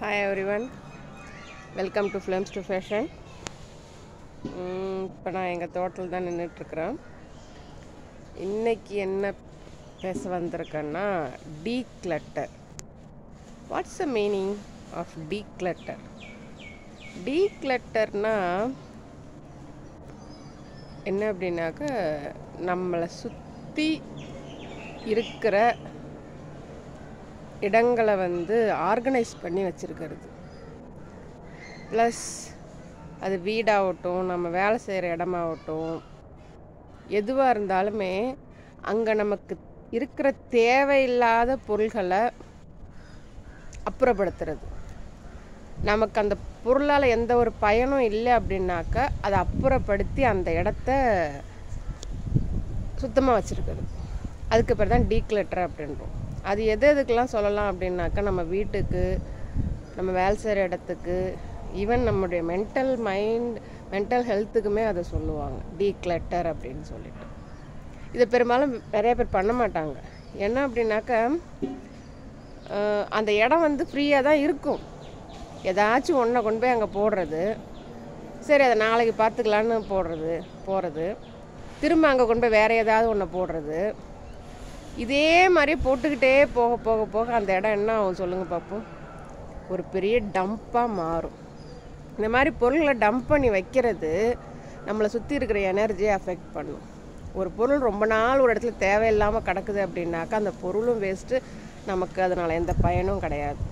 Hi everyone, welcome to Films to Fashion. இப்போ நான் எங்கள் தோட்டத்தில் தான் நின்றுட்டுருக்குறேன். இன்றைக்கி என்ன பேச வந்திருக்கேன்னா declutter. What's the meaning of declutter? டீக்ளட்டர்னால் என்ன அப்படின்னாக்க நம்மளை சுற்றி இருக்கிற இடங்களை ஆர்கனைஸ் பண்ணி வச்சுருக்கிறது. ப்ளஸ் அது வீடாகட்டும், நம்ம வேலை செய்கிற இடமாகட்டும், எதுவாக இருந்தாலுமே அங்கே நமக்கு இருக்கிற தேவையில்லாத பொருள்களை அப்புறப்படுத்துறது. நமக்கு அந்த பொருளால் எந்த ஒரு பயனும் இல்லை அப்படின்னாக்க அதை அப்புறப்படுத்தி அந்த இடத்த சுத்தமாக வச்சுருக்கிறது. அதுக்கு பேர் தான் டீக்ளட்டர் அப்படின்றோம். அது எதுக்கெல்லாம் சொல்லலாம் அப்படின்னாக்கா நம்ம வீட்டுக்கு, நம்ம வேலை செய்கிற இடத்துக்கு, ஈவன் நம்முடைய மென்டல் ஹெல்த்துக்குமே அதை சொல்லுவாங்க டீக்ளட்டர் அப்படின்னு சொல்லிட்டு. இதை பெரும்பாலும் நிறைய பேர் பண்ண மாட்டாங்க. என்ன அப்படின்னாக்கா அந்த இடம் ஃப்ரீயாக தான் இருக்கும். ஏதாச்சும் ஒன்றை கொண்டு போய் அங்கே போடுறது, சரி அதை நாளைக்கு பார்த்துக்கலான்னு போகிறது, திரும்ப அங்கே கொண்டு போய் வேறு ஏதாவது ஒன்றை போடுறது, இதே மாதிரி போட்டுக்கிட்டே போக போக போக அந்த இடம் என்ன ஆகும் சொல்லுங்கள் பார்ப்போம்? ஒரு பெரிய டம்ப்பாக மாறும். இந்த மாதிரி பொருள்களை டம்ப் பண்ணி வைக்கிறது நம்மளை சுற்றி இருக்கிற எனர்ஜியை அஃபெக்ட் பண்ணும். ஒரு பொருள் ரொம்ப நாள் ஒரு இடத்துல தேவையில்லாமல் கிடக்குது அப்படின்னாக்கா அந்த பொருளும் வேஸ்ட்டு, நமக்கு அதனால் எந்த பயனும் கிடையாது.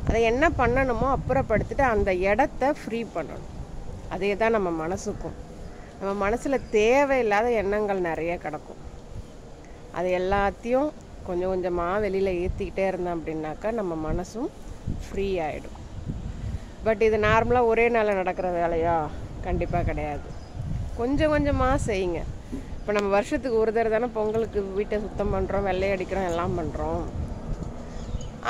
அதை என்ன பண்ணணுமோ அப்புறப்படுத்திட்டு அந்த இடத்த ஃப்ரீ பண்ணணும். அதே தான் நம்ம மனசுக்கும். நம்ம மனசில் தேவையில்லாத எண்ணங்கள் நிறைய கிடக்கும். அது எல்லாத்தையும் கொஞ்சம் கொஞ்சமாக வெளியில் ஏற்றிக்கிட்டே இருந்தோம் அப்படின்னாக்கா நம்ம மனசும் ஃப்ரீ ஆகிடும். பட் இது நார்மலாக ஒரே நாளில் நடக்கிற வேலையா? கண்டிப்பாக கிடையாது. கொஞ்சம் கொஞ்சமாக செய்யுங்க. இப்போ நம்ம வருஷத்துக்கு ஒரு தடவை தானே பொங்கலுக்கு வீட்டை சுத்தம் பண்ணுறோம், வெள்ளை அடிக்கிறோம், எல்லாம் பண்ணுறோம்.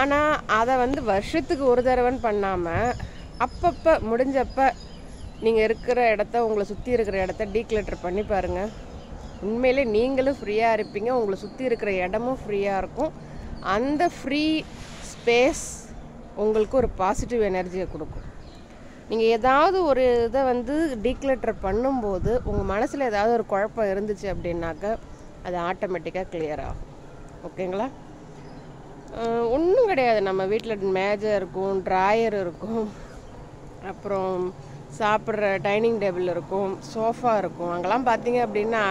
ஆனால் அதை வருஷத்துக்கு ஒரு தடவைன்னு பண்ணாமல் அப்பப்போ முடிஞ்சப்போ நீங்கள் இருக்கிற இடத்த, உங்களை சுற்றி இருக்கிற இடத்த டீக்ளட்டர் பண்ணி பாருங்கள். உண்மையிலே நீங்களும் ஃப்ரீயாக இருப்பீங்க, உங்களை சுற்றி இருக்கிற இடமும் ஃப்ரீயாக இருக்கும். அந்த ஃப்ரீ ஸ்பேஸ் உங்களுக்கு ஒரு பாசிட்டிவ் எனர்ஜியை கொடுக்கும். நீங்கள் ஏதாவது ஒரு இதை டீக்ளட்டர் பண்ணும்போது உங்கள் மனசில் ஏதாவது ஒரு குழப்பம் இருந்துச்சு அப்படின்னாக்க அது ஆட்டோமேட்டிக்காக கிளியர் ஆகும். ஓகேங்களா? ஒன்றும் கிடையாது. நம்ம வீட்டில் மேஜை இருக்கும், ட்ராயர் இருக்கும், அப்புறம் சாப்பிட்ற டைனிங் டேபிள் இருக்கும், சோஃபா இருக்கும். அங்கெல்லாம் பார்த்தீங்க அப்படின்னா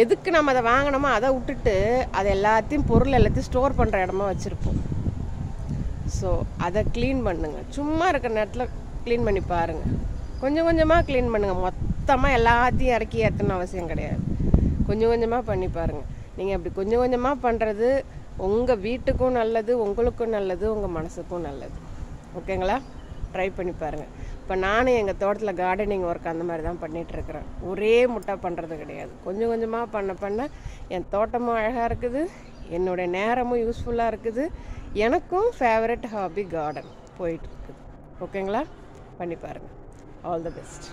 எதுக்கு நம்ம அதை வாங்கினோமோ அதை விட்டுட்டு அதை எல்லாத்தையும் பொருள் எல்லாத்தையும் ஸ்டோர் பண்ணுற இடமா வச்சுருப்போம். ஸோ அதை க்ளீன் பண்ணுங்கள். சும்மா இருக்கிற நேரத்தில் க்ளீன் பண்ணி பாருங்கள். கொஞ்சம் கொஞ்சமாக க்ளீன் பண்ணுங்கள். மொத்தமாக எல்லாத்தையும் இறக்கி ஏற்றணும் அவசியம் கிடையாது. கொஞ்சம் கொஞ்சமாக பண்ணி பாருங்கள். நீங்கள் அப்படி கொஞ்சம் கொஞ்சமாக பண்ணுறது உங்கள் வீட்டுக்கும் நல்லது, உங்களுக்கும் நல்லது, உங்கள் மனசுக்கும் நல்லது. ஓகேங்களா? ட்ரை பண்ணி பாருங்கள். இப்போ நானும் எங்கள் தோட்டத்தில் கார்டனிங் ஒர்க் அந்த மாதிரி தான் பண்ணிகிட்ருக்கிறேன். ஒரே முட்டை பண்ணுறது கிடையாது. கொஞ்சம் கொஞ்சமாக பண்ண என் தோட்டமும் அழகாக இருக்குது, என்னுடைய நேரமும் யூஸ்ஃபுல்லாக இருக்குது, எனக்கும் ஃபேவரட் ஹாபி கார்டன் போயிட்டுருக்குது. ஓகேங்களா? பண்ணி பாருங்கள். All the best.